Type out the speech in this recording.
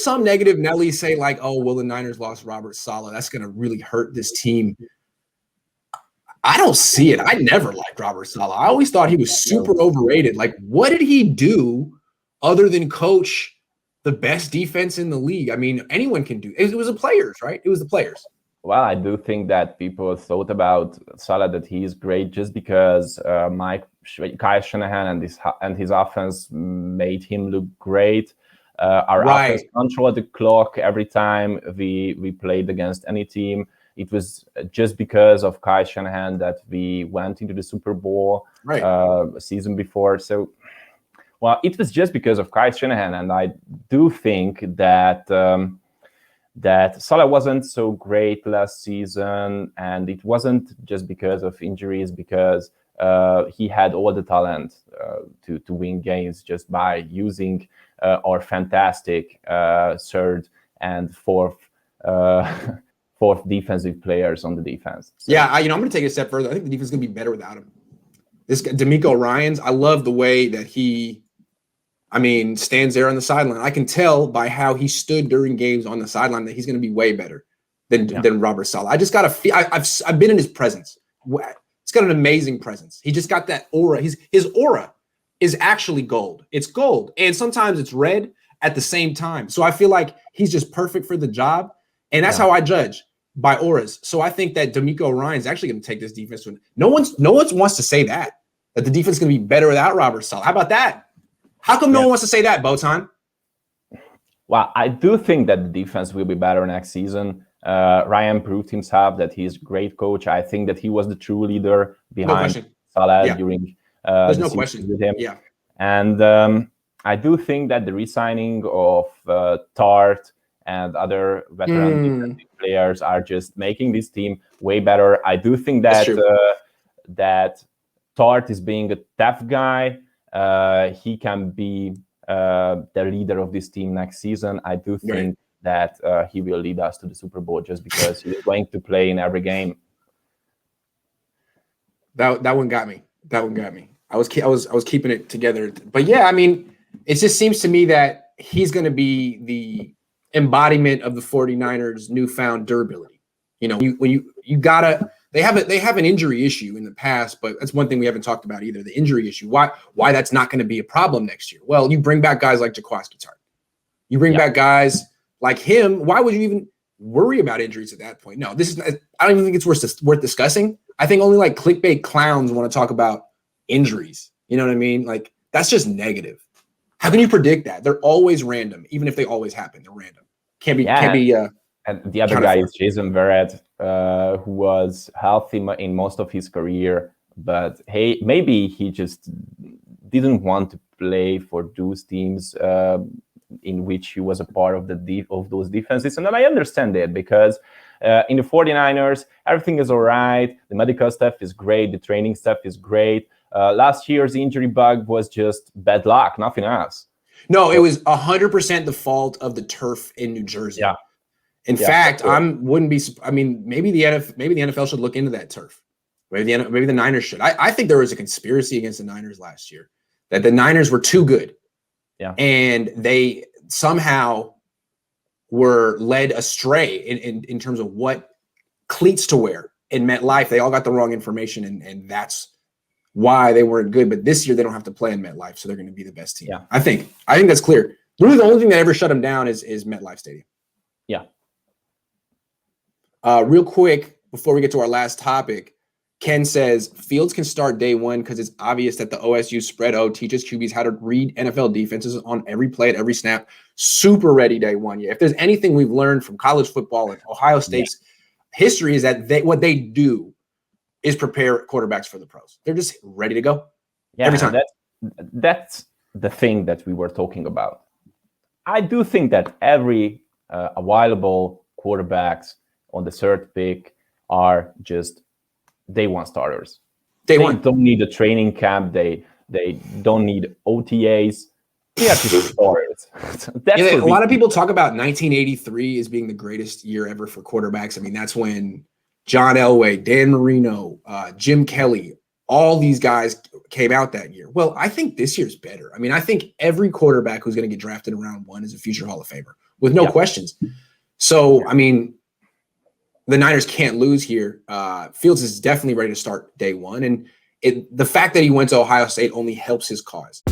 some negative Nelly say like, oh, well, the Niners lost Robert Saleh. That's going to really hurt this team. I don't see it. I never liked Robert Saleh. I always thought he was super overrated. Like, what did he do other than coach the best defense in the league? I mean, anyone can do it. It was the players, right? It was the players. Well, I do think that people thought about Saleh that he is great just because Kyle Shanahan and his offense made him look great. Our offense controlled the clock every time we played against any team. It was just because of Kyle Shanahan that we went into the Super Bowl a season before. So, well, it was just because of Kyle Shanahan, and I do think that that Saleh wasn't so great last season, and it wasn't just because of injuries, because he had all the talent to win games just by using our fantastic third and fourth defensive players on the defense. So. Yeah, I'm going to take it a step further. I think the defense is going to be better without him. This guy, D'Amico Ryans, I love the way that he stands there on the sideline. I can tell by how he stood during games on the sideline that he's going to be way better than Robert Saleh. I just got to feel. I've been in his presence. He's got an amazing presence. He just got that aura. His aura is actually gold. It's gold, and sometimes it's red at the same time. So I feel like he's just perfect for the job, and that's how I judge by auras. So I think that D'Amico Ryans is actually going to take this defense to. No one wants to say that the defense is going to be better without Robert Saleh. How about that? How come no one wants to say that, Botond? Well, I do think that the defense will be better next season. Ryan proved himself that he's a great coach. I think that he was the true leader behind Saleh during there's no question with him. Yeah. And I do think that the re-signing of Tart and other veteran defensive players are just making this team way better. I do think that that Tart is being a tough guy. He can be the leader of this team next season. I do think that he will lead us to the Super Bowl just because he's going to play in every game. That one got me. I was keeping it together. But yeah, it just seems to me that he's going to be the embodiment of the 49ers' newfound durability. You gotta. They have an injury issue in the past, but that's one thing we haven't talked about either. The injury issue. Why that's not going to be a problem next year? Well, you bring back guys like Jaquiski Tartt. You bring back guys like him. Why would you even worry about injuries at that point? No, I don't even think it's worth discussing. I think only like clickbait clowns want to talk about injuries. You know what I mean? Like that's just negative. How can you predict that? They're always random, even if they always happen. They're random. Can't be. And the other guy is Jason Verrett, who was healthy in most of his career, but hey, maybe he just didn't want to play for those teams in which he was a part of of those defenses. And then I understand it because in the 49ers, everything is all right. The medical stuff is great. The training stuff is great. Last year's injury bug was just bad luck, nothing else. No, it was 100% the fault of the turf in New Jersey. Yeah. In fact, wouldn't be. Maybe the NFL should look into that turf. Maybe the Niners should. I think there was a conspiracy against the Niners last year that the Niners were too good. Yeah. And they somehow were led astray in terms of what cleats to wear in MetLife. They all got the wrong information, and that's why they weren't good. But this year they don't have to play in MetLife, so they're going to be the best team. Yeah. I think that's clear. Really, the only thing that ever shut them down is MetLife Stadium. Yeah. Real quick, before we get to our last topic, Ken says Fields can start day one because it's obvious that the OSU spread O teaches QBs how to read NFL defenses on every play at every snap. Super ready day one. Yeah, if there's anything we've learned from college football and Ohio State's history is that what they do is prepare quarterbacks for the pros. They're just ready to go every time. That's the thing that we were talking about. I do think that every available quarterbacks on the third pick are just day one starters. They don't need a training camp. They don't need OTAs. They have to be starters. A lot of people talk about 1983 as being the greatest year ever for quarterbacks. That's when John Elway, Dan Marino, Jim Kelly, all these guys came out that year. Well, I think this year's better. I mean, I think every quarterback who's going to get drafted in round 1 is a future Hall of Famer with no questions. So, I mean, the Niners can't lose here. Fields is definitely ready to start day 1. And the fact that he went to Ohio State only helps his cause.